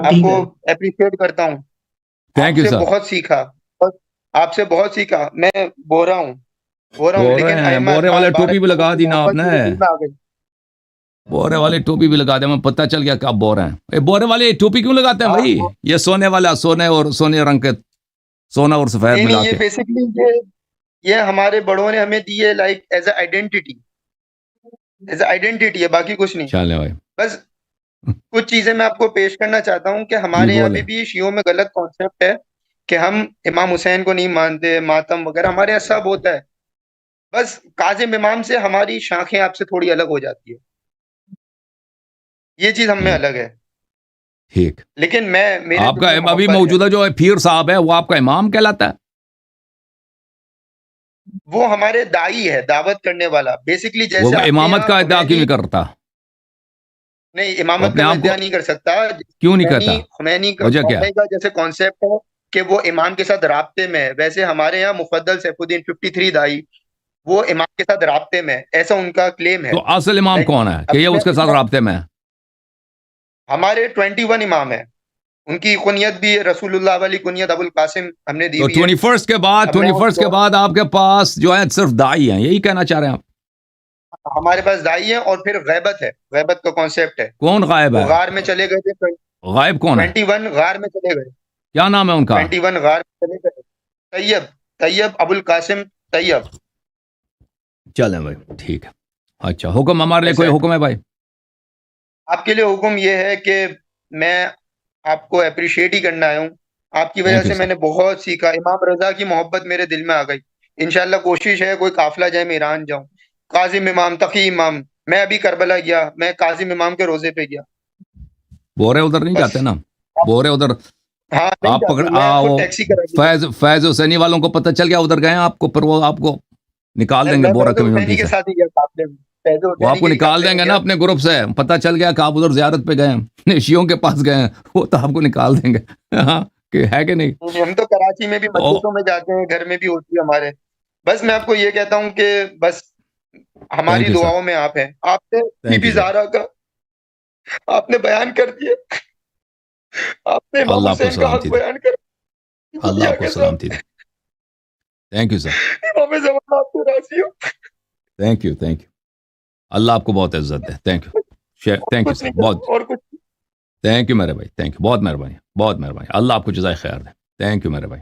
आपको अप्रिशिएट करता हूँ। थैंक यू आपसे सर। बहुत सीखा, और आपसे बहुत सीखा। मैं बोरा हूँ, बोरे लेकिन हैं, अइमा बोरे खान वाले बारक टोपी भी लोगों लगा की दी ना मोहब्बत आपने। मेरे दिल में आ गई। बोरे वाले टोपी भी लगा दे, मैं पता चल गया कब बोरे हैं। ये बोरे वाले टोपी क्यों लगाते हैं हाँ, भाई? ये सोने वाला, सोने और सोने रंग के, सोना और सफेद नहीं मिला नहीं, ये के। बेसिकली ये हमारे बड़ों ने हमें दी है, like as a identity. As a identity है, बाकी कुछ नहीं। चले भाई। बस कुछ चीजें मैं आपको पेश करना चाहता हूँ कि जी हमारे यहाँ बोले। अभी भी शियों में गलत कॉन्सेप्ट है कि हम इमाम हुसैन को नहीं मानते, मातम वगैरह हमारे यहाँ सब होता है। बस काजिम इमाम से हमारी शाखें आपसे थोड़ी अलग हो जाती है, ये चीज हम में हम्म, अलग है। ठीक। लेकिन मैं, मेरे दिल आपका में अभी मोहब्बत है। मौजूदा जो है पीर साहब है, वो आपका इमाम कहलाता है? वो हमारे दाई है, दावत करने वाला, बेसिकली वो जैसे आपके इमामत यहाँ का अदा क्यों खुमैनी। नहीं करता? नहीं, वो इमामत अपने का मैं आप को इद्या नहीं कर सकता। क्यों नहीं खुमैनी कहता? खुमैनी का वजह क्या मौले है? का जैसे कॉन्सेप्ट है कि वो इमाम के साथ राब्ते में है, वैसे हमारे यहाँ मुफद्दल सैफुद्दीन 53 दाई वो इमाम के साथ राब्ते में है, ऐसा उनका क्लेम तो है। असल इमाम लाइक कौन है कि अभी ये उसके साथ मैं राब्ते में है? हमारे 21 इमाम है। उनकी कुनियत भी रसूलुल्लाह वाली कुनियत अबुल कासिम हमने दी तो हुई है। अब मैं 21st के बाद आपके पास जो है सिर्फ दाई हैं, यही कहना चाह रहे हैं आप? हमारे पास दाई है, और फिर गैबत है, गैबत का कॉन्सेप्ट है। कौन गायब वो है? गार में चले गए थे, गायब कौन है? 21 गार में चले गए। क्या नाम है उनका? 21 गार में चले गए। तैयब, तैयब अबुल कासिम तैयब। चलें भाई, ठीक है। अच्छा, हुक्म हमारे लिए ऐसा कोई है। हुक्म है भाई? आपके लिए हुक्म ये है कि मैं आपको अप्रिशिएट ही करना आया हूँ। आपकी वजह थैंक यू से सर। मैंने बहुत सीखा, इमाम रजा की मोहब्बत मेरे दिल में आ गई। इंशाल्लाह कोशिश है कोई काफिला जाए, मैं ईरान जाऊं। काजिम इमाम, तकी इमाम, मैं अभी करबला गया, मैं काजिम इमाम के रोजे पे गया। बोरे उधर नहीं बस। जाते ना? बोरे उधर हाँ, नहीं आप पकड़ जाते, मैं खुद वो टैक्सी करा दी। फैज फैज हुसैनी वालों को पता चल गया उधर गए हैं आपको, फिर वो आपको निकाल देंगे मैं बोरा फैजल कम्युनिटी हुसैनी के से। साथ ही गया काफिले में। फैजल वो हुसैनी आपको के ही निकाल काफिले में देंगे ना गया। अपने ग्रुप से, पता चल गया कि आप उधर जियारत पे गए हैं, शियों के पास गए हैं, वो तो आपको निकाल देंगे। हाँ, कि है कि नहीं? हम तो कराची में भी ओ, मस्जिदों में जाते हैं, घर में भी होती है हमारे। बस मैं आपको ये कहता हूँ कि बस थैंक हमारी यू सर। दुआओं में आप हैं। आपने थैंक बीबी यू सर। ज़हरा का आपने बयान कर दिया। आपने इमाम अल्लाह आपको हुसैन का हक सलामती दे। बयान कर दिया। अल्लाह खुदिया आपको कसम, सलामती दे। Thank you sir. इमाम ज़मान आप तो राजी हो। Thank you, thank you. Allah आपको बहुत इज्जत दे। थैंक यू, और थैंक यू कुछ सर, नहीं कहता, बहुत और कुछ। थैंक यू मेरे भाई, थैंक यू, बहुत मेहरबानी, बहुत मेहरबानी। अल्लाह आपको जज़ाए खैर दे। थैंक यू मेरे भाई।